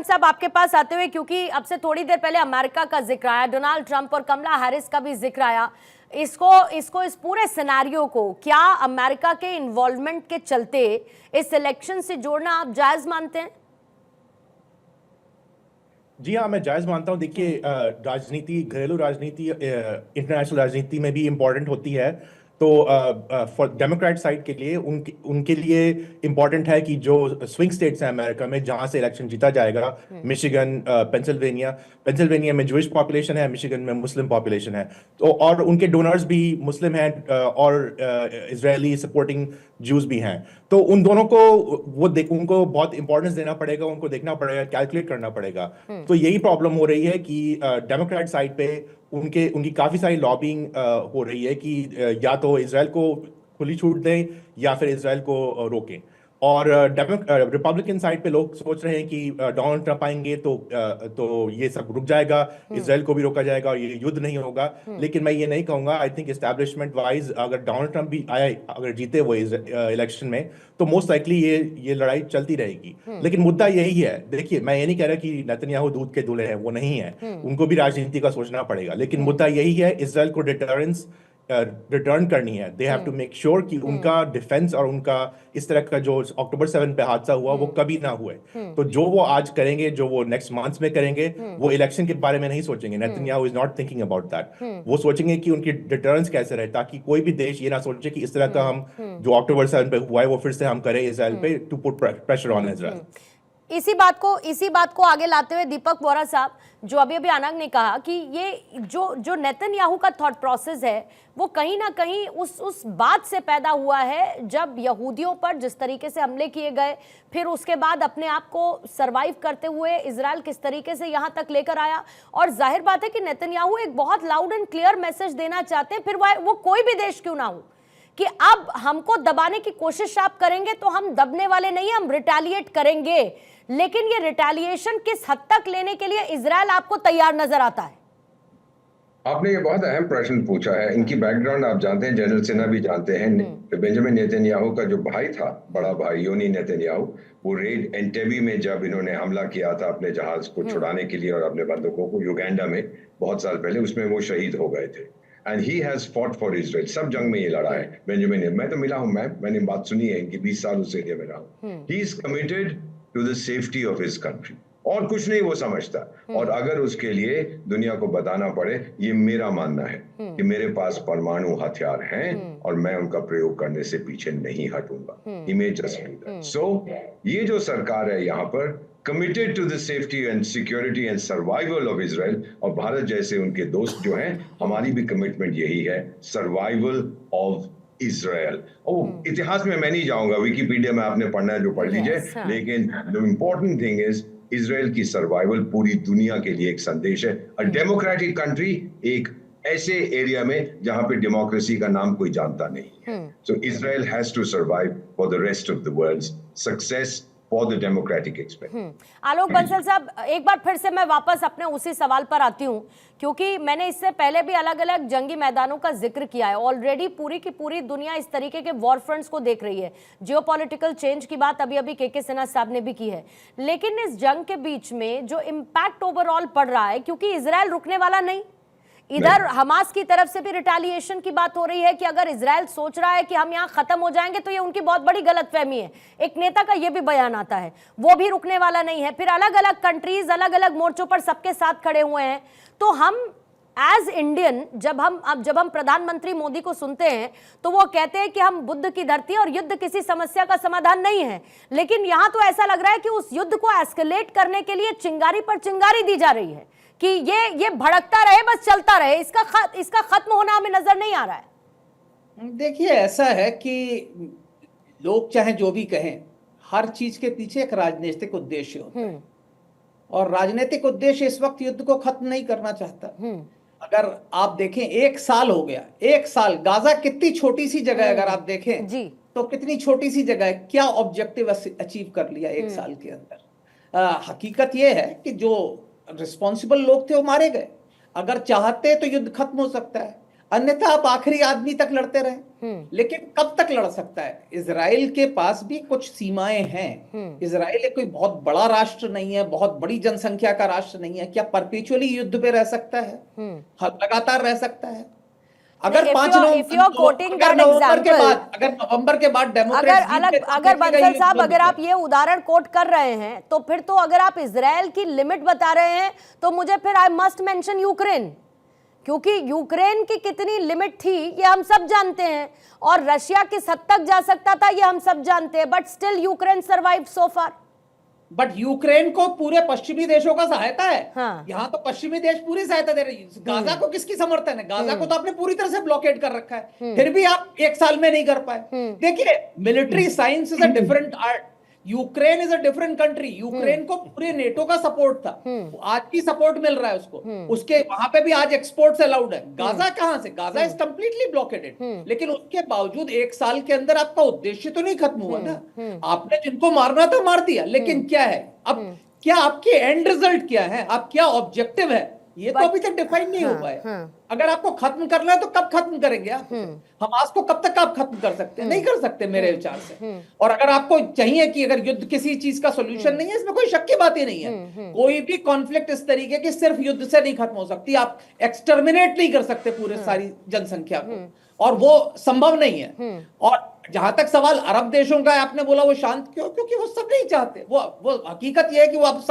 पंत साहब आपके पास आते हुए, क्योंकि अब से थोड़ी देर पहले अमेरिका का जिक्र आया, डोनाल्ड ट्रंप और कमला हैरिस का भी जिक्र आया, इस पूरे सिनेरियो को क्या अमेरिका के इन्वॉल्वमेंट के चलते इस इलेक्शन से जोड़ना आप जायज मानते हैं? जी हाँ, मैं जायज मानता हूँ। देखिए, राजनीति, घरेलू राजनीति इंटरनेशनल राजनीति में भी इम्पोर्टेंट होती है। तो फॉर डेमोक्रेट साइड के लिए उनके लिए इम्पोर्टेंट है कि जो स्विंग स्टेट्स हैं अमेरिका में, जहां से इलेक्शन जीता जाएगा, मिशिगन, पेंसिल्वेनिया में ज्यूइश पॉपुलेशन है, मिशिगन में मुस्लिम पॉपुलेशन है। तो और उनके डोनर्स भी मुस्लिम हैं, और इजरायली सपोर्टिंग ज्यूज भी हैं। तो उन दोनों को उनको बहुत इंपॉर्टेंस देना पड़ेगा, उनको देखना पड़ेगा, कैलकुलेट करना पड़ेगा। तो यही प्रॉब्लम हो रही है कि डेमोक्रेट साइड पे उनकी काफी सारी लॉबिंग हो रही है कि या तो इजराइल को खुली छूट दें या फिर इजराइल को रोकें। और रिपब्लिकन साइड पे लोग सोच रहे हैं कि डोनाल्ड ट्रंप आएंगे तो ये सब रुक जाएगा, इजराइल को भी रोका जाएगा और ये युद्ध नहीं होगा। लेकिन मैं ये नहीं कहूंगा। आई थिंक एस्टैब्लिशमेंट वाइज अगर डोनाल्ड ट्रंप भी आए, अगर जीते वो इलेक्शन में, तो मोस्ट लाइकली ये लड़ाई चलती रहेगी। लेकिन मुद्दा यही है, देखिए, मैं ये नहीं कह रहा कि नेतन्याहू दूध के दूल्हे हैं, वो नहीं है। उनको भी राजनीति का सोचना पड़ेगा। लेकिन मुद्दा यही है, इजराइल को डिटरेंस रिटर्न करनी है। They have to make sure कि उनका डिफेंस और उनका इस तरह का जो अक्टूबर 7 पे हादसा हुआ वो कभी ना हुए। तो जो वो आज करेंगे, जो वो नेक्स्ट मंथ में करेंगे, वो इलेक्शन के बारे में नहीं सोचेंगे। Netanyahu is not thinking about that. वो सोचेंगे कि उनकी डिटरेंस कैसे रहे, ताकि कोई भी देश ये ना सोचे कि इस तरह का हम जो अक्टूबर 7 पे हुआ है वो फिर से हम करें इजराइल पे, to put pressure on Israel. इसी बात को आगे लाते हुए दीपक बोरा साहब, जो अभी अभी अनंग ने कहा कि ये जो नेतन्याहू का थॉट प्रोसेस है वो कहीं ना कहीं उस बात से पैदा हुआ है जब यहूदियों पर जिस तरीके से हमले किए गए, फिर उसके बाद अपने आप को सरवाइव करते हुए इजराइल किस तरीके से यहां तक लेकर आया। और जाहिर बात है कि नेतन्याहू एक बहुत लाउड एंड क्लियर मैसेज देना चाहते हैं, फिर वो कोई भी देश क्यों ना हो, कि अब हमको दबाने की कोशिश आप करेंगे तो हम दबने वाले नहीं, हम रिटेलिएट करेंगे। लेकिन ये रिटेलिएशन किस हद तक लेने के लिए इजराइल आपको तैयार नजर आता है? आपने ये बहुत अहम प्रश्न पूछा है। इनकी बैकग्राउंड आप जानते हैं, जनरल सिन्हा भी जानते हैं। बेंजामिन नेतन्याहू का जो भाई था, बड़ा भाई योनी नेतन्याहू, वो रेड एंटेबी में जब इन्होंने हमला किया था अपने जहाज को छुड़ाने के लिए और अपने बंदूकों को, युगांडा में बहुत साल पहले, उसमें वो शहीद हो गए थे। And he has fought for Israel. सब जंग में ये लड़ा है बेंजामिन। मैं तो मिला हूं, मैंने बात सुनी है इनकी, 20 साल उस एरिया में रहा हूं। He is committed to the safety of his country, और कुछ नहीं वो समझता। और अगर उसके लिए दुनिया को बताना पड़े, ये मेरा मानना है कि मेरे पास परमाणु हथियार हैं और मैं उनका प्रयोग करने से पीछे नहीं हटूंगा। He may just do that. So, ये जो सरकार है यहाँ पर, committed to the safety and security and survival of Israel, और भारत जैसे उनके दोस्त जो हैं, हमारी भी कमिटमेंट यही है, सर्वाइवल ऑफ इजराइल। इतिहास में मैं नहीं जाऊंगा, विकिपीडिया में आपने पढ़ना है जो पढ़ लीजिए। लेकिन the important thing is, Israel की सर्वाइवल पूरी दुनिया के लिए एक संदेश है। अ डेमोक्रेटिक कंट्री, एक ऐसे एरिया में जहां पे डेमोक्रेसी का नाम कोई जानता नहीं है। So Israel has to survive for the rest of the world's success for the democratic experiment. Alok Bansal साहब, एक बार फिर से मैं वापस अपने उसी सवाल पर आती हूं, क्योंकि मैंने इससे पहले भी अलग अलग जंगी मैदानों का जिक्र किया है। ऑलरेडी पूरी की पूरी दुनिया इस तरीके के वॉर फ्रंट्स को देख रही है। जियोपॉलिटिकल चेंज की बात अभी अभी के सिन्हा साहब ने भी की है। लेकिन इस जंग के बीच में जो इम्पैक्ट ओवरऑल पड़ रहा है, क्योंकि इजराइल रुकने वाला नहीं, इधर हमास की तरफ से भी रिटेलिएशन की बात हो रही है कि अगर इजराइल सोच रहा है कि हम यहां खत्म हो जाएंगे तो ये उनकी बहुत बड़ी गलतफहमी है। एक नेता का ये भी बयान आता है, वो भी रुकने वाला नहीं है। फिर अलग अलग कंट्रीज अलग अलग मोर्चों पर सबके साथ खड़े हुए हैं। तो हम एज इंडियन, जब हम प्रधानमंत्री मोदी को सुनते हैं तो वो कहते हैं कि हम बुद्ध की धरती और युद्ध किसी समस्या का समाधान नहीं है। लेकिन यहां तो ऐसा लग रहा है कि उस युद्ध को एस्केलेट करने के लिए चिंगारी पर चिंगारी दी जा रही है कि ये भड़कता रहे, बस चलता रहे। इसका खत्म होना हमें नजर नहीं आ रहा है। देखिए, ऐसा है कि लोग चाहे जो भी कहें, हर चीज के पीछे एक राजनीतिक उद्देश्य होता है, और राजनीतिक उद्देश्य इस वक्त युद्ध को खत्म नहीं करना चाहता। अगर आप देखें, 1 साल हो गया, 1 साल, गाजा कितनी छोटी सी जगह है, अगर आप देखें जी, तो कितनी छोटी सी जगह है, क्या ऑब्जेक्टिव अचीव कर लिया 1 साल के अंदर। हकीकत यह है कि जो रिस्पॉन्सिबल लोग थे वो मारे गए। अगर चाहते तो युद्ध खत्म हो सकता है, अन्यथा आप आखिरी आदमी तक लड़ते रहे। लेकिन कब तक लड़ सकता है? इजराइल के पास भी कुछ सीमाएं हैं। इजराइल एक कोई बहुत बड़ा राष्ट्र नहीं है, बहुत बड़ी जनसंख्या का राष्ट्र नहीं है। क्या परपेचुअली युद्ध पे रह सकता है? लगातार रह सकता है? अगर नवंबर के बाद डेमोक्रेट्स अगर बंसल साहब, अगर आप ये उदाहरण कोट कर रहे हैं तो फिर तो अगर आप इजराइल की लिमिट बता रहे हैं तो मुझे फिर आई मस्ट मेंशन यूक्रेन, क्योंकि यूक्रेन की कितनी लिमिट थी ये हम सब जानते हैं, और रशिया किस हद तक जा सकता था ये हम सब जानते हैं, but still Ukraine survive so far. But Ukraine को पूरे पश्चिमी देशों का सहायता है। हाँ। यहाँ तो पश्चिमी देश पूरी सहायता दे रही है। गाजा को किसकी समर्थन है? गाजा को तो आपने पूरी तरह से ब्लॉकेड कर रखा है, फिर भी आप एक साल में नहीं कर पाए। देखिए, military science is a different art. Ukraine is a different country. Ukraine को पूरे नेटो का सपोर्ट था, आज भी सपोर्ट मिल रहा है उसको। उसके वहां पे भी आज एक्सपोर्ट्स अलाउड है। गाजा कहां से? Gaza is completely blockaded. लेकिन उसके बावजूद एक साल के अंदर आपका उद्देश्य तो नहीं खत्म हुआ ना। आपने जिनको मारना था मार दिया, लेकिन क्या है अब? क्या आपके एंड रिजल्ट क्या है? आप क्या ऑब्जेक्टिव है? ये तो अभी तक डिफाइन नहीं हो पाया। अगर आपको खत्म करना है तो कब खत्म करेंगे आप? हमास को कब तक आप खत्म कर सकते हैं? नहीं कर सकते मेरे विचार से। और अगर आपको चाहिए कि अगर युद्ध किसी चीज का सोल्यूशन नहीं है, इसमें कोई शक की बात ही नहीं है। कोई भी कॉन्फ्लिक्ट इस तरीके की सिर्फ युद्ध से नहीं खत्म हो सकती। आप एक्सटर्मिनेट नहीं कर सकते पूरे सारी जनसंख्या को, और वो संभव नहीं है। और जहां तक सवाल अरब देशों का है, आपने बोला वो शांत क्यों? क्योंकि वो सब नहीं चाहते। वो हकीकत ये है कि वो अब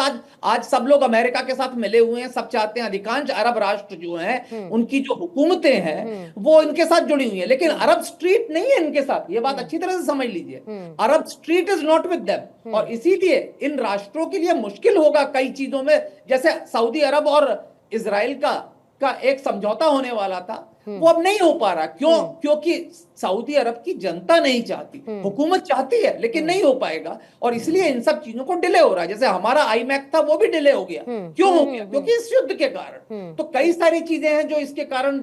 आज सब लोग अमेरिका के साथ मिले हुए हैं, सब चाहते हैं। अधिकांश अरब राष्ट्र जो हैं, उनकी जो हुकूमतें हैं वो इनके साथ जुड़ी हुई हैं, लेकिन अरब स्ट्रीट नहीं है इनके साथ। ये बात अच्छी तरह से समझ लीजिए। अरब street is not with them, और इसीलिए इन राष्ट्रों के लिए मुश्किल होगा कई चीजों में। जैसे सऊदी अरब और इजराइल का एक समझौता होने वाला था, वो अब नहीं हो पा रहा। क्यों? क्योंकि सऊदी अरब की जनता नहीं चाहती, हुकूमत चाहती है, लेकिन नहीं हो पाएगा। और इसलिए इन सब चीजों को डिले हो रहा है। जैसे हमारा आईमैक था, वो भी डिले हो गया। क्यों हो गया? क्योंकि इस युद्ध के कारण। तो कई सारी चीजें हैं जो इसके कारण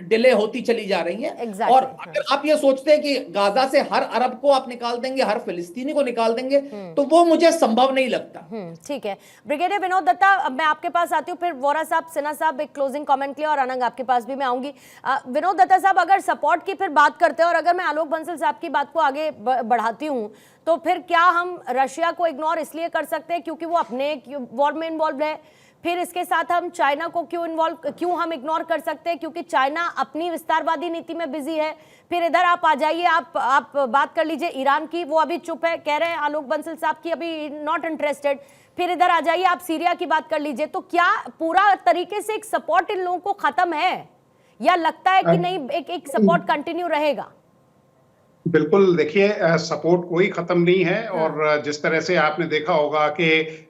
डिले होती चली जा रही हैं। और अगर आप ये सोचते हैं कि गाजा से हर अरब को आप निकाल देंगे, हर फिलिस्तीनी को निकाल देंगे, तो वो मुझे संभव नहीं लगता। ठीक है, ब्रिगेडियर विनोद दत्ता, अब मैं आपके पास आती हूँ, फिर वोरा साहब, सिन्हा साहब एक क्लोजिंग कमेंट के लिए, और अनंग आपके पास भी मैं आऊंगी। विनोद दत्ता साहब, अगर सपोर्ट की फिर बात करते हैं, और अगर मैं आलोक बंसल साहब की बात को आगे बढ़ाती हूँ, तो फिर क्या हम रशिया को इग्नोर इसलिए कर सकते हैं क्योंकि वो अपने वॉर में इन्वॉल्व है? फिर इसके साथ हम चाइना को क्यों हम इग्नोर कर सकते हैं? क्योंकि चाइना अपनी विस्तारवादी नीति में बिजी है। फिर इधर आप आ जाइए, आप बात कर लीजिए ईरान की, वो अभी चुप है, कह रहे हैं आलोक बंसल साहब की अभी नॉट इंटरेस्टेड। फिर इधर आ जाइए, आप सीरिया की बात कर लीजिए। तो क्या पूरा तरीके से एक सपोर्ट इन लोगों को खत्म है, या लगता है कि नहीं एक सपोर्ट कंटिन्यू रहेगा? बिल्कुल, देखिए, सपोर्ट कोई खत्म नहीं है। और जिस तरह से आपने देखा होगा कि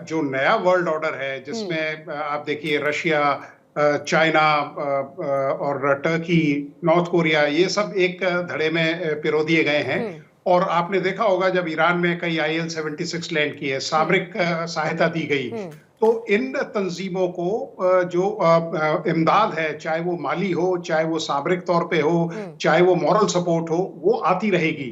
जो नया वर्ल्ड ऑर्डर है, जिसमें आप देखिए रशिया, चाइना और टर्की, नॉर्थ कोरिया, ये सब एक धड़े में पिरो दिए गए हैं। और आपने देखा होगा जब ईरान में कई IL-76 लैंड किए, सामरिक सहायता दी गई, तो इन तंजीमों को जो इमदाद है, चाहे वो माली हो, चाहे वो सामरिक तौर पे हो, चाहे वो मॉरल सपोर्ट हो, वो आती रहेगी।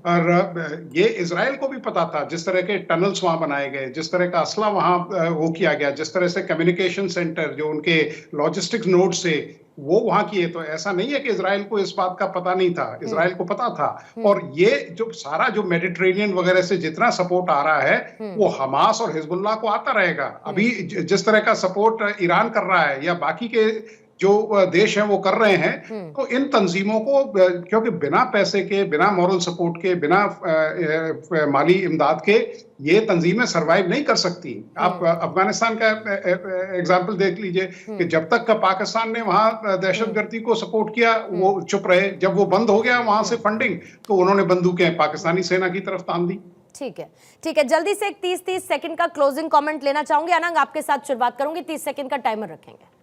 और ये इजराइल को भी पता था। जिस तरह के टनल्स वहां बनाए गए, जिस तरह का असला वहां वो किया गया, जिस तरह से कम्युनिकेशन सेंटर जो उनके लॉजिस्टिक्स नोड से वो वहां किए, तो ऐसा नहीं है कि इजराइल को इस बात का पता नहीं था। इजराइल को पता था। और ये जो सारा जो मेडिटेरेनियन वगैरह से जितना सपोर्ट आ रहा है, वो हमास और हिजबुल्लाह को आता रहेगा। अभी जिस तरह का सपोर्ट ईरान कर रहा है या बाकी के जो देश हैं वो कर रहे हैं, तो इन तंजीमों को, क्योंकि बिना पैसे के, बिना मॉरल सपोर्ट के, बिना माली इमदाद के ये तंजीमें सरवाइव नहीं कर सकती। आप अफगानिस्तान का एग्जाम्पल देख लीजिए कि जब तक पाकिस्तान ने वहां दहशतगर्दी को सपोर्ट किया, वो चुप रहे। जब वो बंद हो गया वहां से फंडिंग, तो उन्होंने बंदूकें पाकिस्तानी सेना की तरफ तान दी। ठीक है, ठीक है। जल्दी से एक 30 सेकंड का क्लोजिंग कमेंट लेना चाहूंगी। अनंग, आपके साथ शुरुआत करूंगी, 30 सेकंड का टाइमर रखेंगे।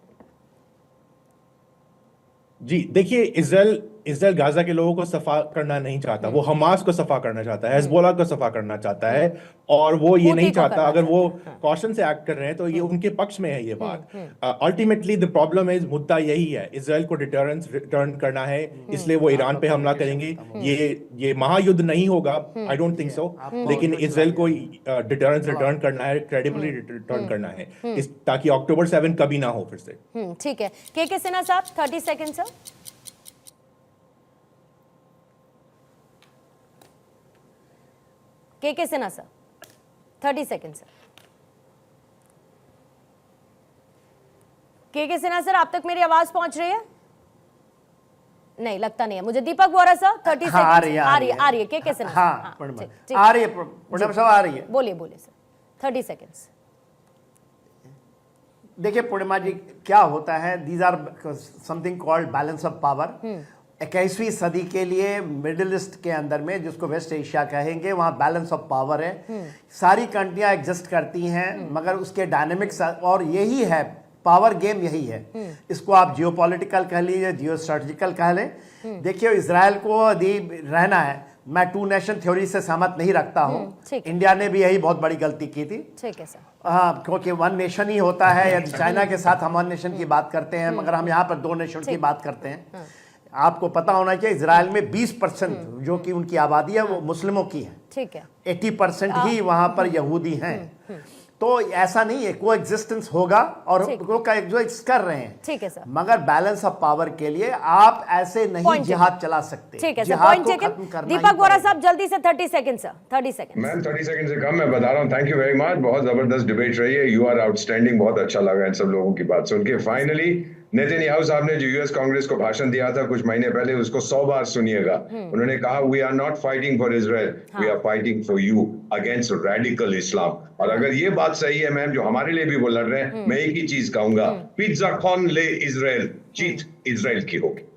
जी देखिए, इजराइल इजराइल गाजा के लोगों को सफा करना नहीं चाहता, वो हमास को सफा करना चाहता है, हिजबुल्लाह को सफा करना चाहता है, और वो ये हूती नहीं को चाहता। करना अगर वो चाहता है। कॉशन से एक्ट कर रहे हैं तो ये उनके पक्ष में है ये बात। अल्टीमेटली द प्रॉब्लम इज, मुद्दा यही है, इजराइल को डिटरेंस रिटर्न करना है, इसलिए वो ईरान पे हमला करेंगे। ये महायुद्ध नहीं होगा, आई डोंट थिंक सो, लेकिन इजराइल को डिटरेंस रिटर्न करना है, क्रेडिबली रिटर्न करना है, ताकि अक्टूबर 7 कभी ना हो फिर से। ठीक है, के सिन्हा साहब 30 सेकंड सर। के सिन्हा सर 30 सेकंड सर। के सिन्हा सर, आप तक मेरी आवाज पहुंच रही है? नहीं, लगता नहीं है मुझे। दीपक वोरा सर 30 सेकंड। आ रही है के सिन्हा। हाँ, आ रही है पूर्णिमा साहब, आ रही है। बोलिए सर 30 सेकंड्स। देखिए पूर्णिमा जी, क्या होता है, these are something called balance of power. 21वीं सदी के लिए मिडिल ईस्ट के अंदर में, जिसको वेस्ट एशिया कहेंगे, वहाँ बैलेंस ऑफ पावर है। सारी कंट्रियां एग्जिस्ट करती हैं, मगर उसके डायनेमिक्स, और यही है पावर गेम, यही है। इसको आप जियोपॉलिटिकल कह लीजिए, जियो स्ट्रेटेजिकल कह लें। देखिए इजराइल को यदि रहना है, मैं 2 नेशन थ्योरी से सहमत नहीं रखता हूँ। इंडिया ने भी यही बहुत बड़ी गलती की थी। ठीक है सर। हाँ, क्योंकि 1 नेशन ही होता है। यदि चाइना के साथ हम 1 नेशन की बात करते हैं, मगर हम यहाँ पर 2 नेशन की बात करते हैं। आपको पता होना चाहिए इजराइल में 20% जो कि उनकी आबादी है वो मुस्लिमों की है। ठीक है। 80% ही वहां पर यहूदी हैं। तो ऐसा नहीं है, कोएग्जिस्टेंस होगा और वो कोएग्जिस्ट कर रहे हैं। ठीक है सर। मगर बैलेंस ऑफ पावर के लिए आप ऐसे नहीं जिहाद चला सकते। ठीक है सर, जिहाद पॉइंट को टेकन। खत्म करना दीपक वोरा साहब जल्दी से 30 second sir, 30 second. Ma'am 30 second से कम, मैं बता रहा हूँ। थैंक यू वेरी मच, बहुत जबरदस्त डिबेट रही है। यू आर आउटस्टैंडिंग, बहुत अच्छा लगा इन सब लोगों की बात सुन के। फाइनली नेतन्याहू साहब ने जो यूएस कांग्रेस को भाषण दिया था कुछ महीने पहले, उसको 100 बार सुनिएगा। उन्होंने कहा, we are not fighting for Israel, we are fighting for you against radical Islam. और अगर ये बात सही है मैम, जो हमारे लिए भी वो लड़ रहे हैं, मैं एक ही चीज कहूंगा, पिज्जा कौन ले इजराइल, जीत इजराइल की होगी।